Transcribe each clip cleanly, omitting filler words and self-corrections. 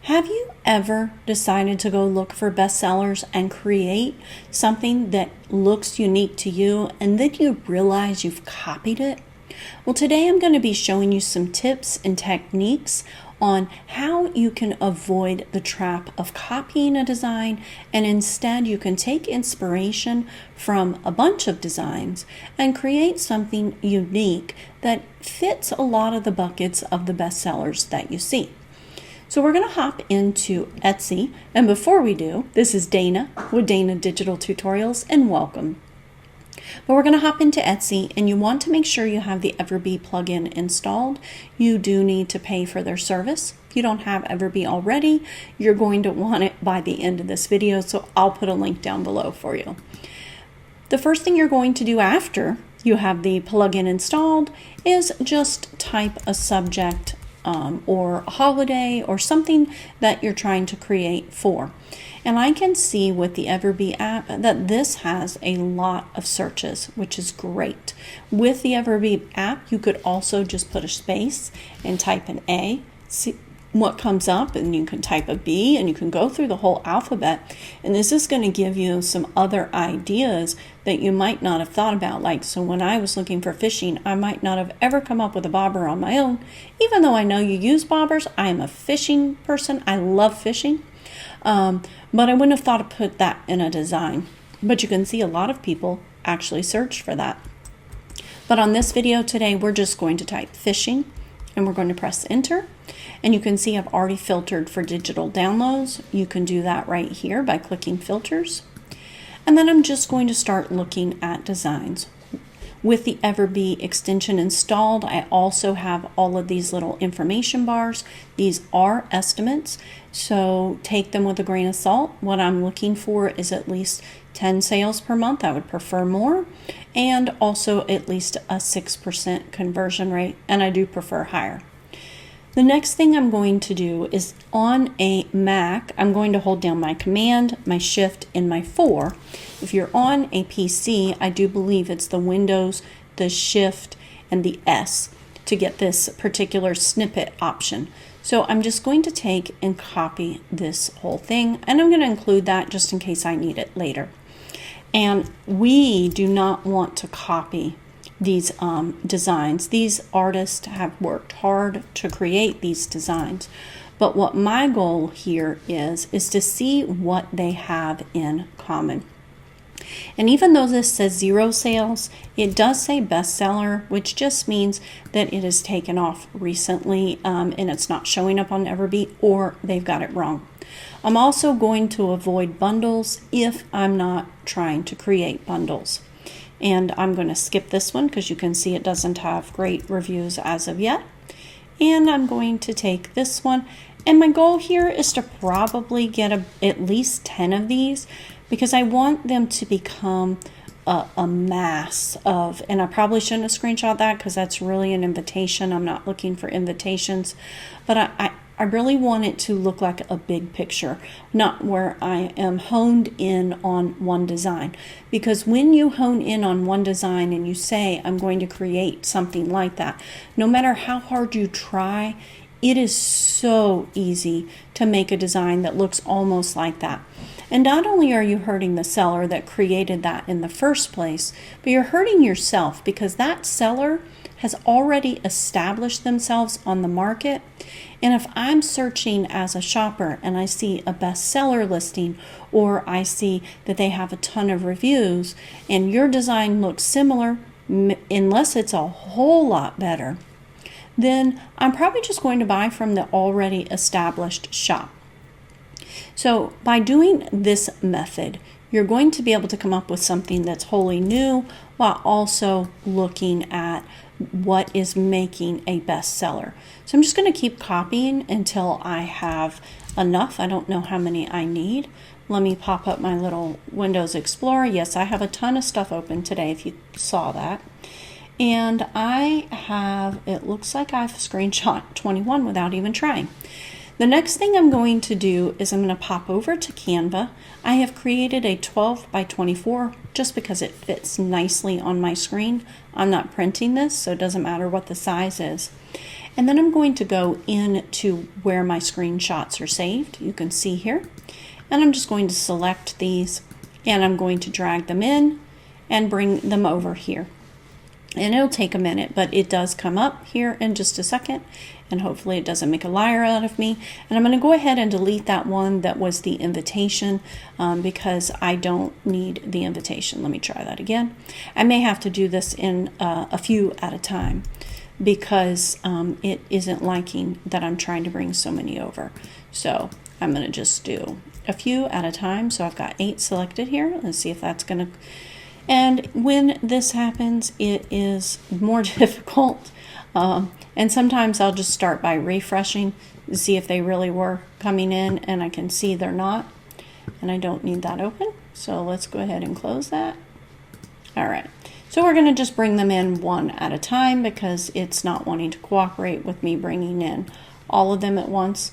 Have you ever decided to go look for bestsellers and create something that looks unique to you and then you realize you've copied it? Well, today I'm going to be showing you some tips and techniques on how you can avoid the trap of copying a design, and instead you can take inspiration from a bunch of designs and create something unique that fits a lot of the buckets of the bestsellers that you see. So we're going to hop into Etsy, and before we do, this is Dana with Dana Digital Tutorials, and welcome. But we're going to hop into Etsy, and you want to make sure you have the Everbee plugin installed. You do need to pay for their service. If you don't have Everbee already, you're going to want it by the end of this video, so I'll put a link down below for you. The first thing you're going to do after you have the plugin installed is just type a subject or a holiday or something that you're trying to create for. And I can see with the Everbee app that this has a lot of searches, which is great. With the Everbee app, you could also just put a space and type an A, see what comes up, and you can type a B, and you can go through the whole alphabet. And this is going to give you some other ideas that you might not have thought about. Like, so when I was looking for fishing, I might not have ever come up with a bobber on my own. Even though I know you use bobbers, I am a fishing person. I love fishing. But I wouldn't have thought to put that in a design. But you can see a lot of people actually searched for that. But on this video today, we're just going to type fishing, and we're going to press enter. And you can see I've already filtered for digital downloads. You can do that right here by clicking filters. And then I'm just going to start looking at designs. With the Everbee extension installed, I also have all of these little information bars. These are estimates, so take them with a grain of salt. What I'm looking for is at least 10 sales per month. I would prefer more, and also at least a 6% conversion rate, and I do prefer higher. The next thing I'm going to do is on a Mac, I'm going to hold down my Command, my Shift, and my 4. If you're on a PC, I do believe it's the Windows, the Shift, and the S to get this particular snippet option. So I'm just going to take and copy this whole thing, and I'm going to include that just in case I need it later. And we do not want to copy these designs. These artists have worked hard to create these designs, but what my goal here is to see what they have in common. And even though this says 0 sales, it does say bestseller, which just means that it is taken off recently, and it's not showing up on Everbee, or they've got it wrong. I'm also going to avoid bundles if I'm not trying to create bundles. And I'm going to skip this one because you can see it doesn't have great reviews as of yet. And I'm going to take this one. And my goal here is to probably get at least 10 of these, because I want them to become a mass of, and I probably shouldn't have screenshot that because that's really an invitation. I'm not looking for invitations, but I really want it to look like a big picture, not where I am honed in on one design. Because when you hone in on one design and you say, I'm going to create something like that, no matter how hard you try, it is so easy to make a design that looks almost like that. And not only are you hurting the seller that created that in the first place, but you're hurting yourself, because that seller has already established themselves on the market. And if I'm searching as a shopper and I see a bestseller listing, or I see that they have a ton of reviews, and your design looks similar, unless it's a whole lot better, then I'm probably just going to buy from the already established shop. So by doing this method, you're going to be able to come up with something that's wholly new, while also looking at what is making a bestseller. So I'm just going to keep copying until I have enough. I don't know how many I need. Let me pop up my little Windows Explorer. Yes, I have a ton of stuff open today, if you saw that. And I have, it looks like I've screenshot 21 without even trying. The next thing I'm going to do is I'm going to pop over to Canva. I have created a 12 by 24 just because it fits nicely on my screen. I'm not printing this, so it doesn't matter what the size is. And then I'm going to go into where my screenshots are saved. You can see here. And I'm just going to select these and I'm going to drag them in and bring them over here. And it'll take a minute, but it does come up here in just a second, and hopefully it doesn't make a liar out of me. And I'm going to go ahead and delete that one that was the invitation because I don't need the invitation. Let me try that again. I may have to do this in a few at a time because it isn't liking that I'm trying to bring so many over. So I'm going to just do a few at a time. So I've got 8 selected here. Let's see if that's going to... And when this happens, it is more difficult. And sometimes I'll just start by refreshing to see if they really were coming in, and I can see they're not. And I don't need that open. So let's go ahead and close that. All right. So we're going to just bring them in one at a time because it's not wanting to cooperate with me bringing in all of them at once.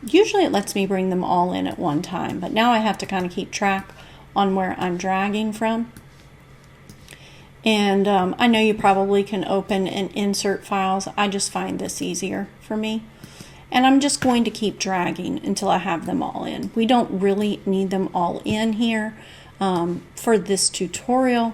Usually it lets me bring them all in at one time, but now I have to kind of keep track on where I'm dragging from. And I know you probably can open and insert files. I just find this easier for me. And I'm just going to keep dragging until I have them all in. We don't really need them all in here for this tutorial,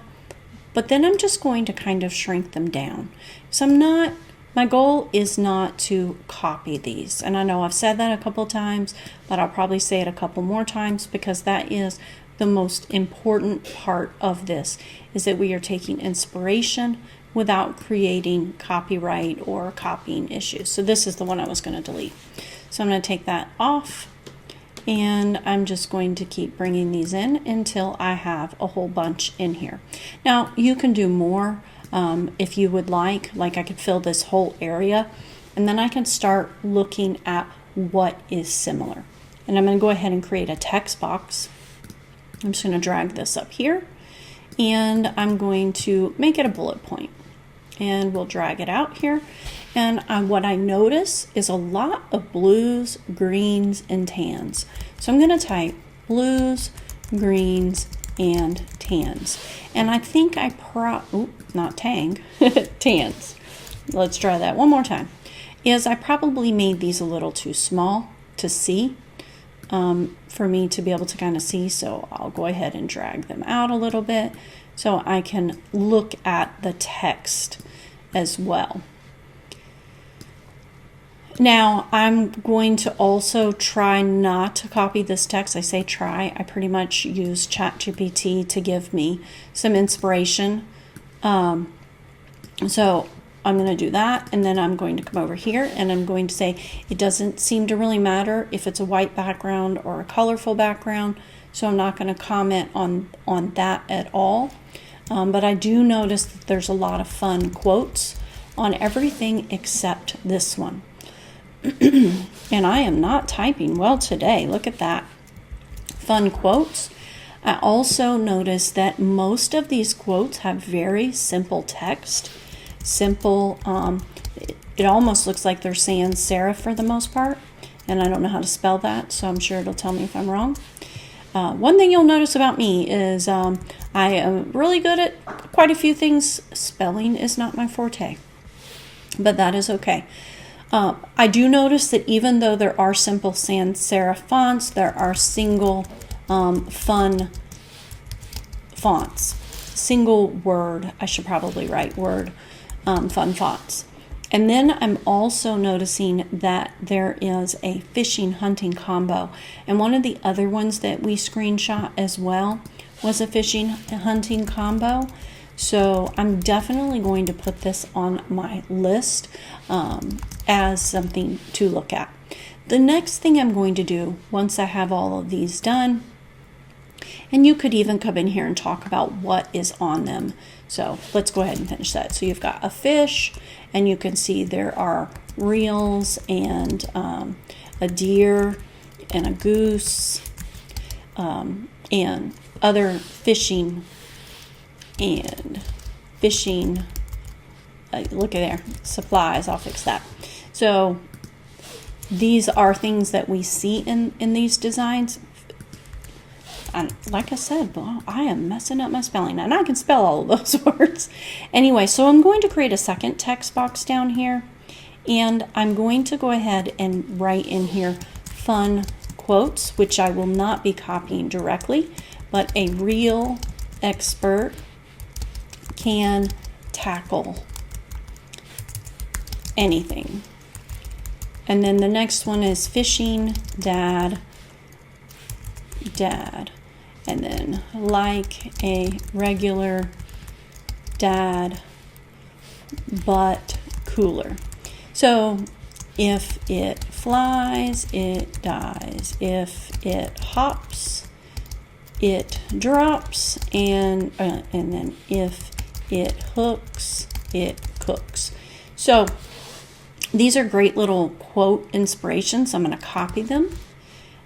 but then I'm just going to kind of shrink them down. So my goal is not to copy these. And I know I've said that a couple times, but I'll probably say it a couple more times because that is the most important part of this, is that we are taking inspiration without creating copyright or copying issues. So this is the one I was going to delete. So I'm going to take that off, and I'm just going to keep bringing these in until I have a whole bunch in here. Now you can do more if you would like I could fill this whole area, and then I can start looking at what is similar. And I'm going to go ahead and create a text box. I'm just going to drag this up here, and I'm going to make it a bullet point, and we'll drag it out here. And what I notice is a lot of blues, greens, and tans. So I'm going to type blues, greens, and tans. And I think not tang, tans. Let's try that one more time. I probably made these a little too small to see. For me to be able to kind of see, so I'll go ahead and drag them out a little bit so I can look at the text as well. Now I'm going to also try not to copy this text. I say try. I pretty much use ChatGPT to give me some inspiration. So I'm going to do that, and then I'm going to come over here and I'm going to say it doesn't seem to really matter if it's a white background or a colorful background, so I'm not going to comment on that at all. But I do notice that there's a lot of fun quotes on everything except this one. And I am not typing well today. Look at that. Fun quotes. I also notice that most of these quotes have very simple text. Simple, it almost looks like they're sans serif for the most part, and I don't know how to spell that, so I'm sure it'll tell me if I'm wrong. One thing you'll notice about me is I am really good at quite a few things. Spelling is not my forte, but that is okay. I do notice that even though there are simple sans serif fonts, there are single fun fonts. Single word, I should probably write word, fun fonts. And then I'm also noticing that there is a fishing hunting combo. And one of the other ones that we screenshot as well was a fishing hunting combo. So I'm definitely going to put this on my list as something to look at. The next thing I'm going to do once I have all of these done, and you could even come in here and talk about what is on them. So let's go ahead and finish that. So you've got a fish, and you can see there are reels and a deer and a goose and other fishing look at there, supplies. I'll fix that. So these are things that we see in these designs. And like I said, well, I am messing up my spelling, and I can spell all of those words. Anyway, so I'm going to create a second text box down here, And I'm going to go ahead and write in here fun quotes, which I will not be copying directly, but a real expert can tackle anything. And then the next one is fishing, dad, and then like a regular dad, but cooler. So if it flies, it dies. If it hops, it drops. And then if it hooks, it cooks. So these are great little quote inspirations. I'm going to copy them,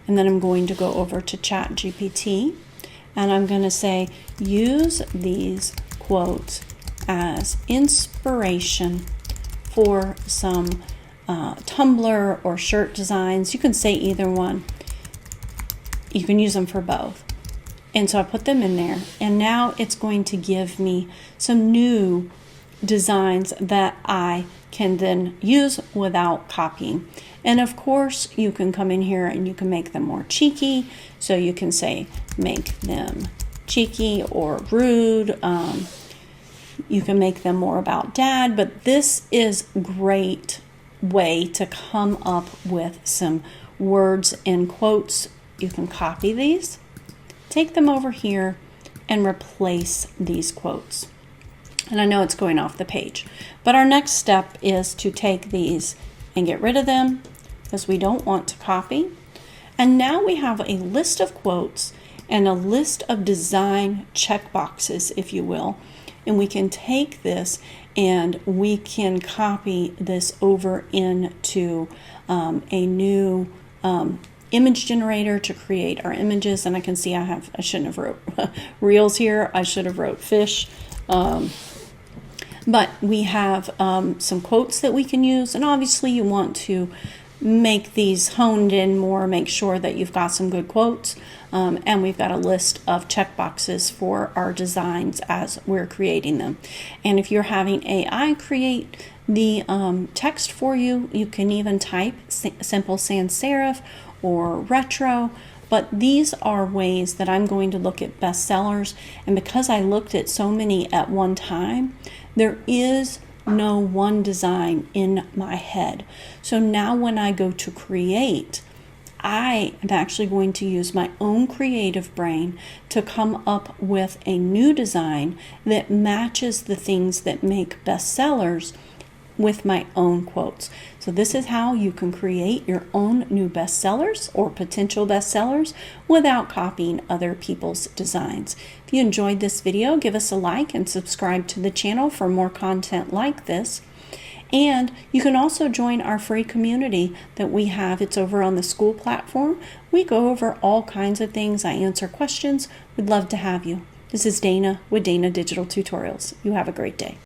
and then I'm going to go over to ChatGPT, and I'm going to say, use these quotes as inspiration for some tumbler or shirt designs. You can say either one. You can use them for both. And so I put them in there, and now it's going to give me some new designs that I can then use without copying. And of course, you can come in here and you can make them more cheeky. So you can say, make them cheeky or rude. You can make them more about dad, but this is a great way to come up with some words and quotes. You can copy these, take them over here, and replace these quotes. And I know it's going off the page, but our next step is to take these and get rid of them because we don't want to copy. And now we have a list of quotes and a list of design checkboxes, if you will. And we can take this and we can copy this over into a new image generator to create our images. And I can see I shouldn't have wrote reels here. I should have wrote fish. But we have some quotes that we can use, and obviously you want to make these honed in more, make sure that you've got some good quotes, and we've got a list of checkboxes for our designs as we're creating them. And if you're having AI create the text for you, you can even type simple sans serif or retro. But these are ways that I'm going to look at bestsellers. And because I looked at so many at one time, there is no one design in my head. So now when I go to create, I am actually going to use my own creative brain to come up with a new design that matches the things that make bestsellers with my own quotes. So this is how you can create your own new bestsellers or potential bestsellers without copying other people's designs. If you enjoyed this video, give us a like and subscribe to the channel for more content like this. And you can also join our free community that we have. It's over on the school platform. We go over all kinds of things. I answer questions. We'd love to have you. This is Dana with Dana Digital Tutorials. You have a great day.